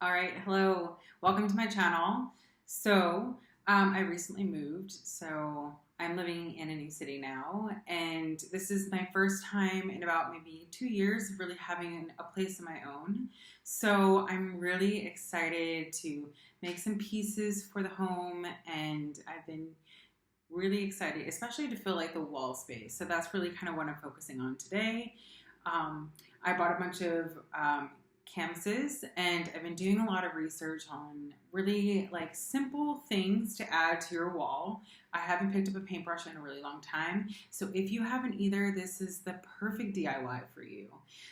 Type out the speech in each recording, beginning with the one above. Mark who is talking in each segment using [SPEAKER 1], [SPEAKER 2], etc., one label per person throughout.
[SPEAKER 1] All right, hello, welcome to my channel. I recently moved, so I'm living in a new city now, and this is my first time in about maybe 2 years of really having a place of my own. So I'm really excited to make some pieces for the home, and I've been really excited, especially to feel like the wall space. So that's really kind of what I'm focusing on today. Um, I bought a bunch of canvases, and I've been doing a lot of research on really like simple things to add to your wall. I haven't picked up a paintbrush in a really long time, so if you haven't either, this is the perfect DIY for you.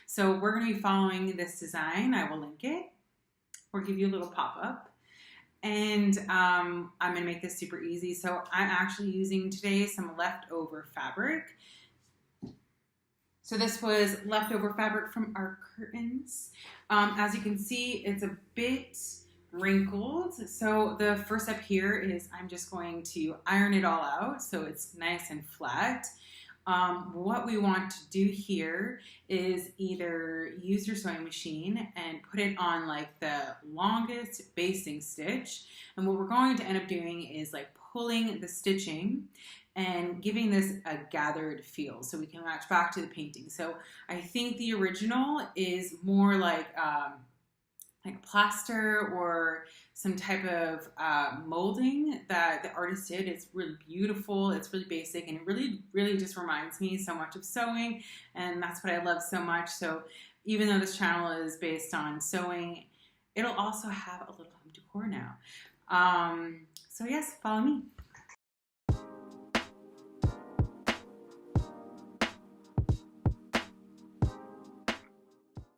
[SPEAKER 1] So we're going to be following this design. I will link it or give you a little pop-up. And I'm going to make this super easy. So I'm actually using today some leftover fabric. So this was leftover fabric from our curtains. As you can see, it's a bit wrinkled. So the first step here is I'm just going to iron it all out so it's nice and flat. What we want to do here is either use your sewing machine and put it on like the longest basting stitch. And what we're going to end up doing is like pulling the stitching and giving this a gathered feel so we can match back to the painting. So I think the original is more like plaster or some type of molding that the artist did. It's really beautiful, it's really basic, and it really just reminds me so much of sewing, and that's what I love so much. So even though this channel is based on sewing, it'll also have a little home decor now. So yes, follow me.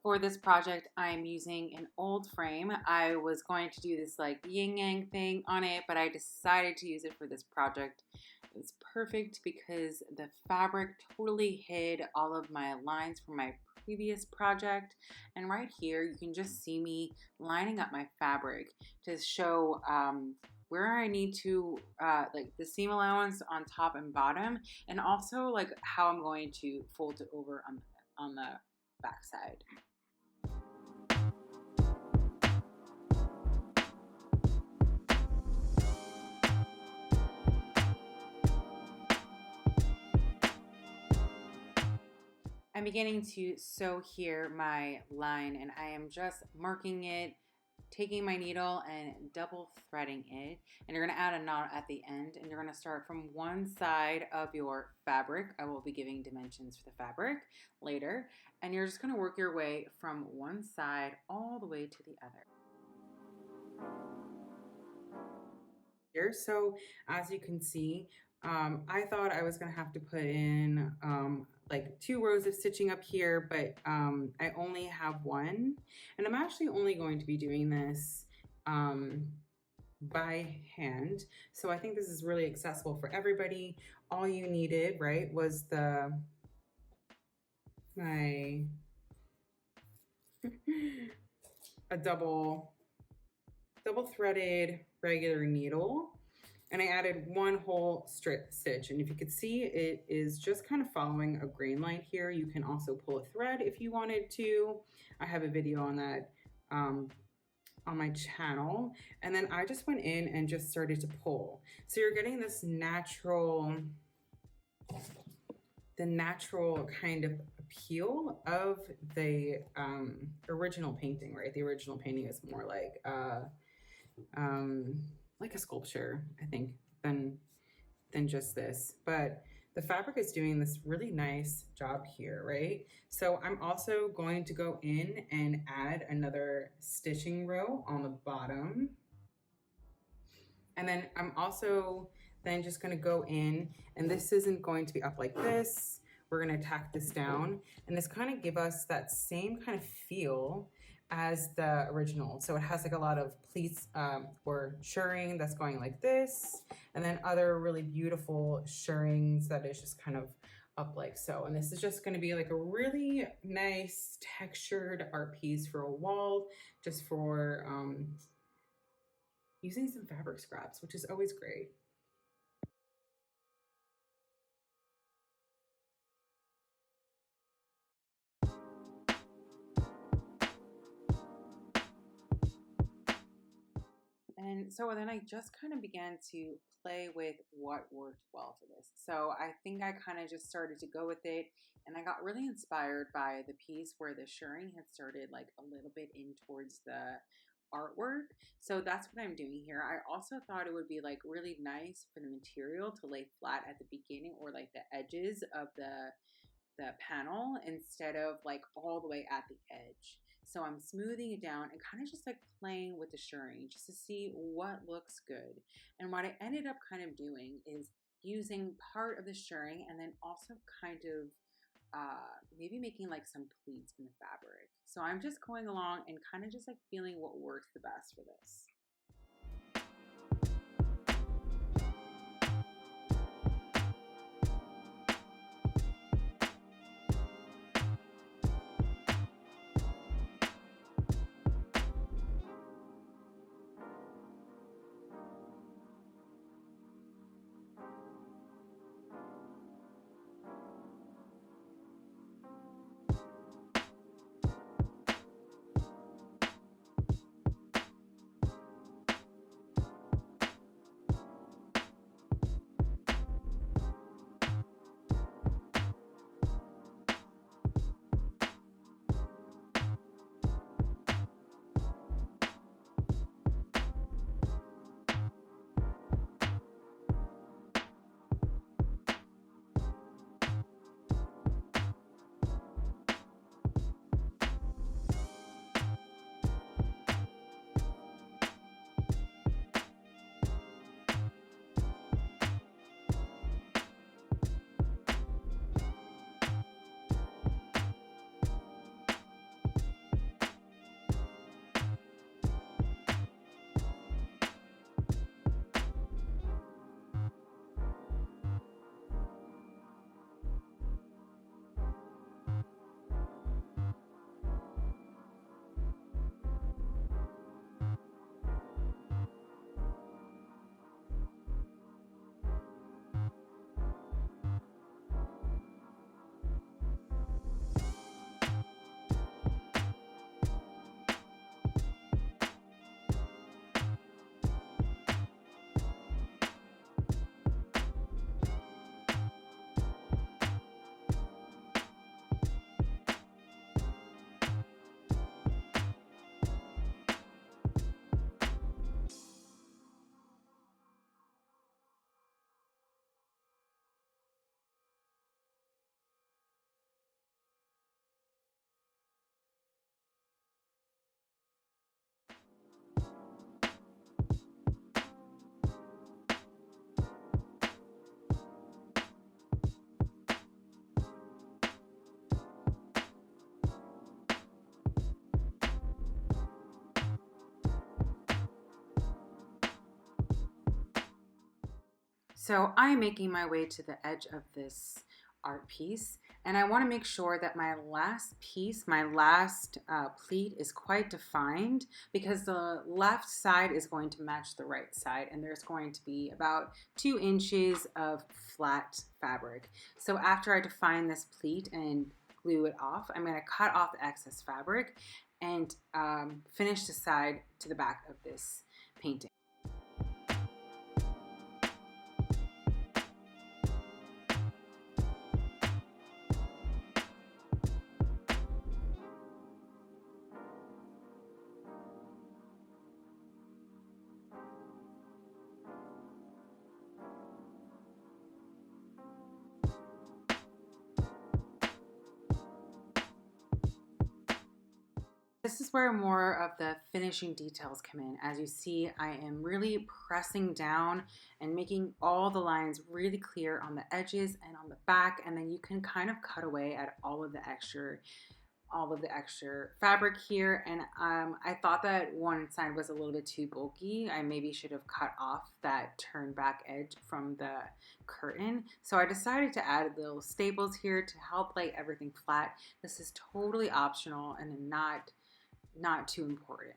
[SPEAKER 1] For this project, I'm using an old frame. I was going to do this like yin yang thing on it, but I decided to use it for this project. It was perfect because the fabric totally hid all of my lines from my previous project. And right here, you can just see me lining up my fabric to show where I need to, like the seam allowance on top and bottom, and also like how I'm going to fold it over on the back side. I'm beginning to sew here my line, and I am just marking it, taking my needle and double threading it, and you're going to add a knot at the end, and you're going to start from one side of your fabric. I will be giving dimensions for the fabric later, and you're just going to work your way from one side all the way to the other. Here, so as you can see, I thought I was going to have to put in like 2 rows of stitching up here, but I only have one, and I'm actually only going to be doing this by hand. So I think this is really accessible for everybody. All you needed, right, was my a double threaded regular needle, and I added 1 whole strip stitch. And if you could see, it is just kind of following a grain line here. You can also pull a thread if you wanted to. I have a video on that on my channel. And then I just went in and just started to pull. So you're getting this natural kind of appeal of the original painting, right? The original painting is more like a sculpture, I think, than just this. But the fabric is doing this really nice job here, right? So I'm also going to go in and add another stitching row on the bottom. And then I'm also then just going to go in, and this isn't going to be up like this. We're going to tack this down, and this kind of give us that same kind of feel as the original. So it has like a lot of pleats or shirring that's going like this, and then other really beautiful shirrings that is just kind of up like so. And this is just going to be like a really nice textured art piece for a wall, just for using some fabric scraps, which is always great. And so then I just kind of began to play with what worked well for this. So I think I kind of just started to go with it. And I got really inspired by the piece where the shirring had started like a little bit in towards the artwork. So that's what I'm doing here. I also thought it would be like really nice for the material to lay flat at the beginning or like the edges of the panel instead of like all the way at the edge. So I'm smoothing it down and kind of just like playing with the shirring just to see what looks good. And what I ended up kind of doing is using part of the shirring and then also kind of maybe making like some pleats in the fabric. So I'm just going along and kind of just like feeling what works the best for this. So I'm making my way to the edge of this art piece, and I want to make sure that my last piece, my last pleat is quite defined, because the left side is going to match the right side, and there's going to be about 2 inches of flat fabric. So after I define this pleat and glue it off, I'm going to cut off the excess fabric and finish the side to the back of this painting. This is where more of the finishing details come in. As you see, I am really pressing down and making all the lines really clear on the edges and on the back, and then you can kind of cut away at all of the extra fabric here. And I thought that one side was a little bit too bulky. I maybe should have cut off that turn back edge from the curtain. So I decided to add little staples here to help lay everything flat. This is totally optional and not too important.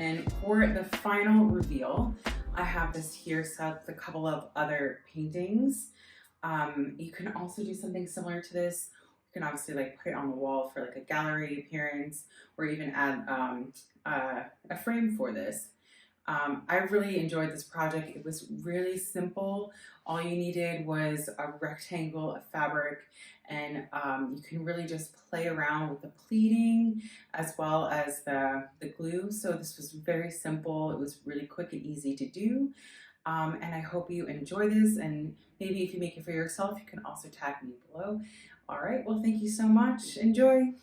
[SPEAKER 1] And for the final reveal, I have this here set with a couple of other paintings. You can also do something similar to this. You can obviously like put it on the wall for like a gallery appearance, or even add a frame for this. I really enjoyed this project. It was really simple. All you needed was a rectangle of fabric, and you can really just play around with the pleating as well as the glue. So this was very simple. It was really quick and easy to do. And I hope you enjoy this, and maybe if you make it for yourself, you can also tag me below. All right, well, thank you so much. Enjoy.